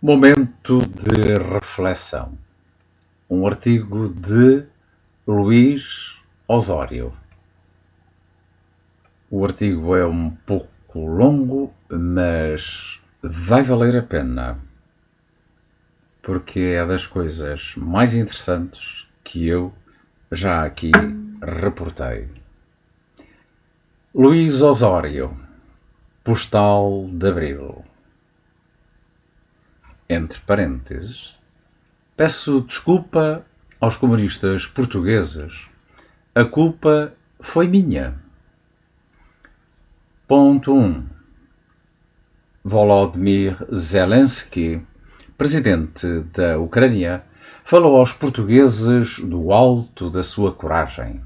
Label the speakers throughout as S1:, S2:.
S1: Momento de reflexão. Um artigo de Luís Osório. O artigo é um pouco longo, mas vai valer a pena, porque é das coisas mais interessantes que eu já aqui reportei. Luís Osório, Postal de Abril. Entre parênteses, peço desculpa aos comunistas portugueses. A culpa foi minha. Ponto 1. Volodymyr Zelensky, presidente da Ucrânia, falou aos portugueses do alto da sua coragem.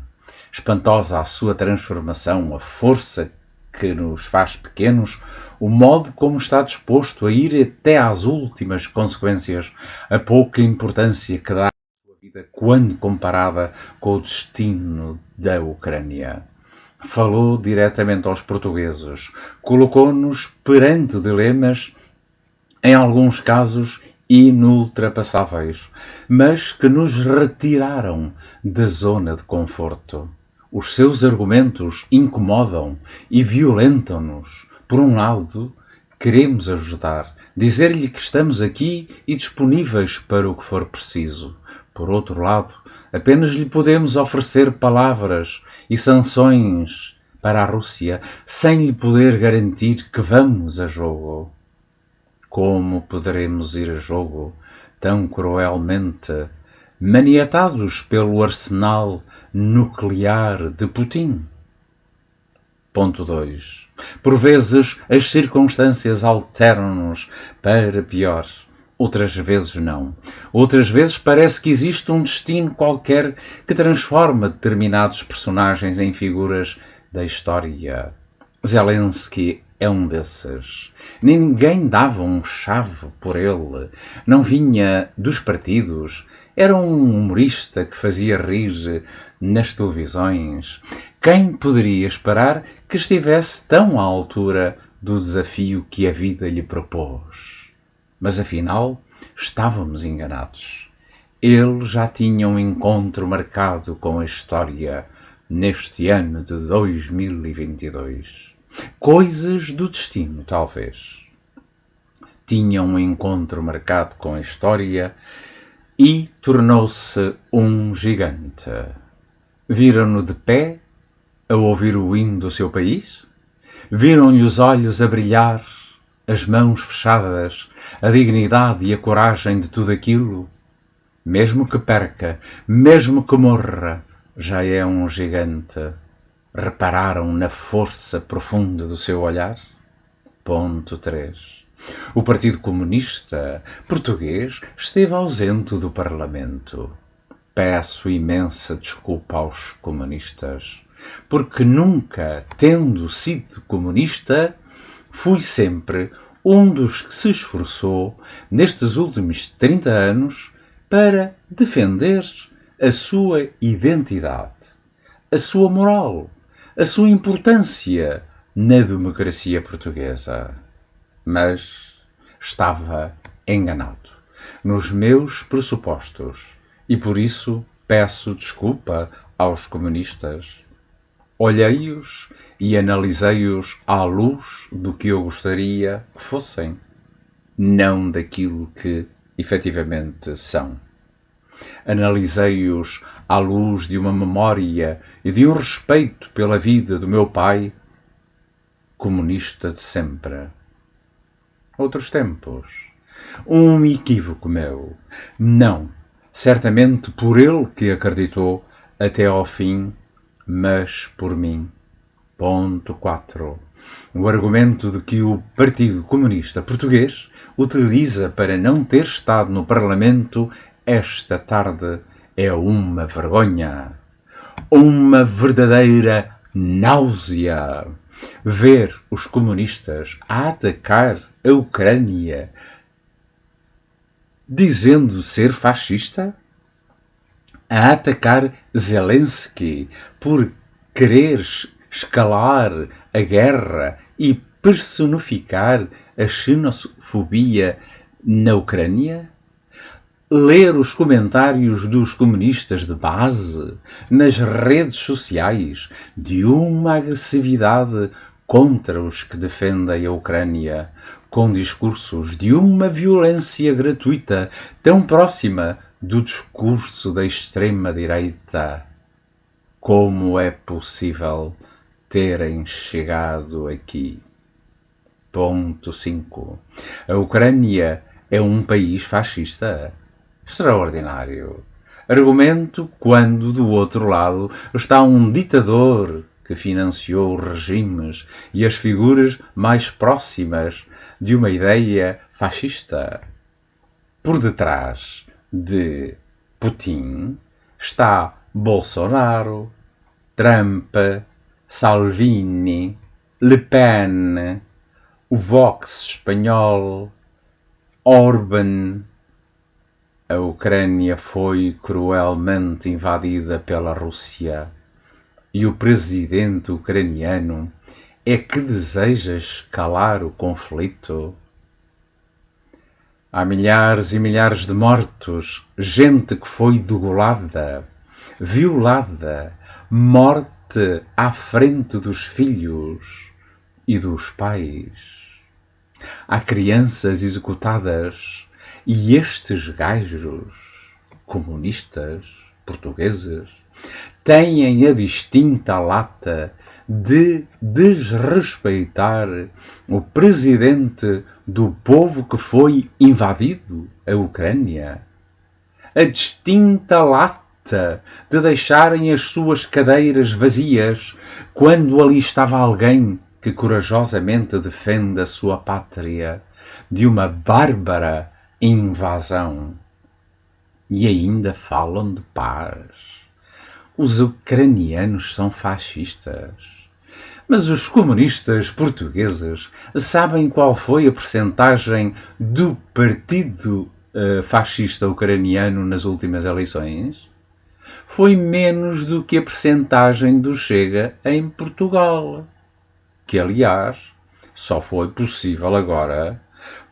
S1: Espantosa a sua transformação, a força que nos faz pequenos, o modo como está disposto a ir até às últimas consequências, a pouca importância que dá à sua vida quando comparada com o destino da Ucrânia. Falou diretamente aos portugueses, colocou-nos perante dilemas, em alguns casos inultrapassáveis, mas que nos retiraram da zona de conforto. Os seus argumentos incomodam e violentam-nos. Por um lado, queremos ajudar, dizer-lhe que estamos aqui e disponíveis para o que for preciso. Por outro lado, apenas lhe podemos oferecer palavras e sanções para a Rússia, sem lhe poder garantir que vamos a jogo. Como poderemos ir a jogo tão cruelmente maniatados pelo arsenal nuclear de Putin? Ponto 2. Por vezes as circunstâncias alteram-nos para pior. Outras vezes não. Outras vezes parece que existe um destino qualquer que transforma determinados personagens em figuras da história. Zelensky é um desses. Ninguém dava um chave por ele. Não vinha dos partidos. Era um humorista que fazia rir nas televisões. Quem poderia esperar que estivesse tão à altura do desafio que a vida lhe propôs? Mas afinal, estávamos enganados. Ele já tinha um encontro marcado com a história neste ano de 2022. Coisas do destino, talvez. Tinha um encontro marcado com a história e tornou-se um gigante. Viram-no de pé, a ouvir o hino do seu país? Viram-lhe os olhos a brilhar, as mãos fechadas, a dignidade e a coragem de tudo aquilo? Mesmo que perca, mesmo que morra, já é um gigante. Repararam na força profunda do seu olhar? Ponto 3. O Partido Comunista Português esteve ausente do Parlamento. Peço imensa desculpa aos comunistas, porque nunca, tendo sido comunista, fui sempre um dos que se esforçou, nestes últimos 30 anos, para defender a sua identidade, a sua moral, a sua importância na democracia portuguesa. Mas estava enganado nos meus pressupostos e por isso peço desculpa aos comunistas. Olhei-os e analisei-os à luz do que eu gostaria que fossem, não daquilo que efetivamente são. Analisei-os à luz de uma memória e de um respeito pela vida do meu pai, comunista de sempre. Outros tempos. Um equívoco meu. Não, certamente por ele que acreditou até ao fim, mas por mim. Ponto 4. O argumento de que o Partido Comunista Português utiliza para não ter estado no Parlamento esta tarde é uma vergonha. Uma verdadeira náusea. Ver os comunistas a atacar a Ucrânia dizendo ser fascista? A atacar Zelensky por querer escalar a guerra e personificar a xenofobia na Ucrânia? Ler os comentários dos comunistas de base nas redes sociais de uma agressividade contra os que defendem a Ucrânia, com discursos de uma violência gratuita tão próxima do discurso da extrema-direita. Como é possível terem chegado aqui? Ponto 5. A Ucrânia é um país fascista? Extraordinário. Argumento quando, do outro lado, está um ditador que financiou regimes e as figuras mais próximas de uma ideia fascista. Por detrás de Putin está Bolsonaro, Trump, Salvini, Le Pen, o Vox espanhol, Orbán. A Ucrânia foi cruelmente invadida pela Rússia e o presidente ucraniano é que deseja escalar o conflito. Há milhares e milhares de mortos, gente que foi degolada, violada, morte à frente dos filhos e dos pais. Há crianças executadas e estes gajos comunistas portugueses têm a distinta lata de desrespeitar o presidente do povo que foi invadido, a Ucrânia. A distinta lata de deixarem as suas cadeiras vazias quando ali estava alguém que corajosamente defende a sua pátria de uma bárbara invasão. E ainda falam de paz. Os ucranianos são fascistas. Mas os comunistas portugueses sabem qual foi a percentagem do partido fascista ucraniano nas últimas eleições? Foi menos do que a percentagem do Chega em Portugal, que aliás só foi possível agora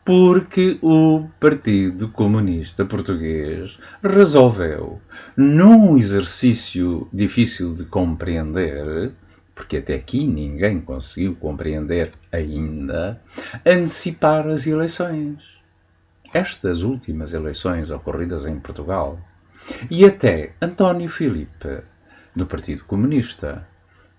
S1: porque o Partido Comunista Português resolveu, num exercício difícil de compreender, porque até aqui ninguém conseguiu compreender ainda, antecipar as eleições. Estas últimas eleições ocorridas em Portugal. E até António Filipe, do Partido Comunista,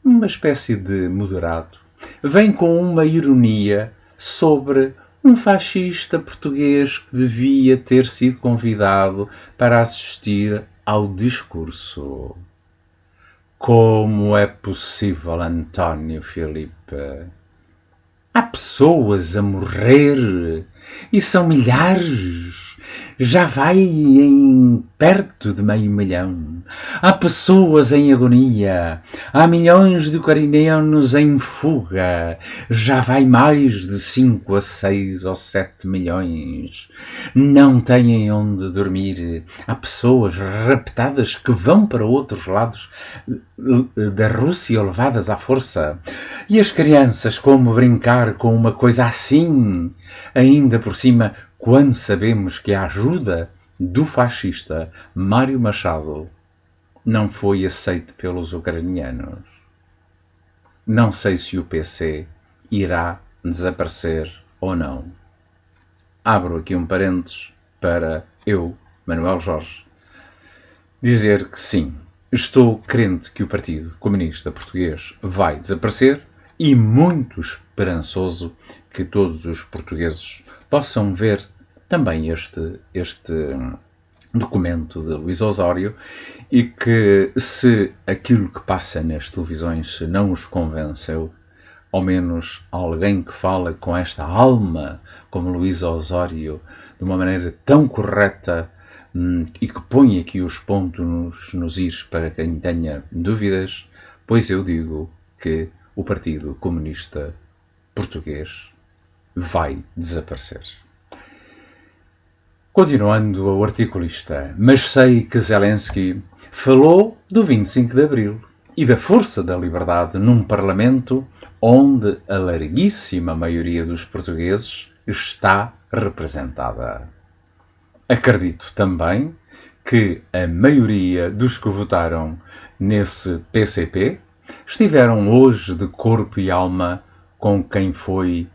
S1: uma espécie de moderado, vem com uma ironia sobre um fascista português que devia ter sido convidado para assistir ao discurso. Como é possível, António Filipe? Há pessoas a morrer e são milhares. Já vai em perto de 500 000. Há pessoas em agonia. Há milhões de ucranianos em fuga. Já vai mais de 5 a 6 ou 7 milhões. Não têm onde dormir. Há pessoas raptadas que vão para outros lados da Rússia levadas à força. E as crianças, como brincar com uma coisa assim? Ainda por cima, quando sabemos que a ajuda do fascista Mário Machado não foi aceita pelos ucranianos. Não sei se o PC irá desaparecer ou não. Abro aqui um parênteses para eu, Manuel Jorge, dizer que sim, estou crente que o Partido Comunista Português vai desaparecer e muito esperançoso que todos os portugueses possam ver também este documento de Luís Osório e que, se aquilo que passa nas televisões se não os convenceu, ao menos alguém que fala com esta alma, como Luís Osório, de uma maneira tão correta e que põe aqui os pontos nos is para quem tenha dúvidas, pois eu digo que o Partido Comunista Português vai desaparecer. Continuando o articulista, mas sei que Zelensky falou do 25 de Abril e da força da liberdade num Parlamento onde a larguíssima maioria dos portugueses está representada. Acredito também que a maioria dos que votaram nesse PCP estiveram hoje de corpo e alma com quem foi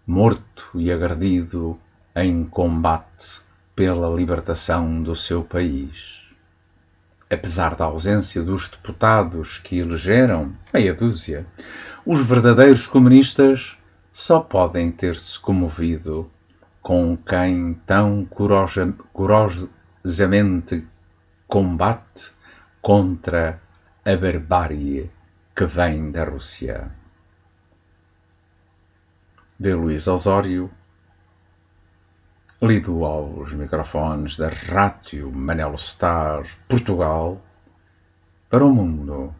S1: morto e agredido em combate pela libertação do seu país. Apesar da ausência dos deputados que elegeram, meia dúzia, os verdadeiros comunistas só podem ter-se comovido com quem tão corajosamente combate contra a barbárie que vem da Rússia. De Luís Osório, lido aos microfones da Rádio Manel Star Portugal, para o mundo.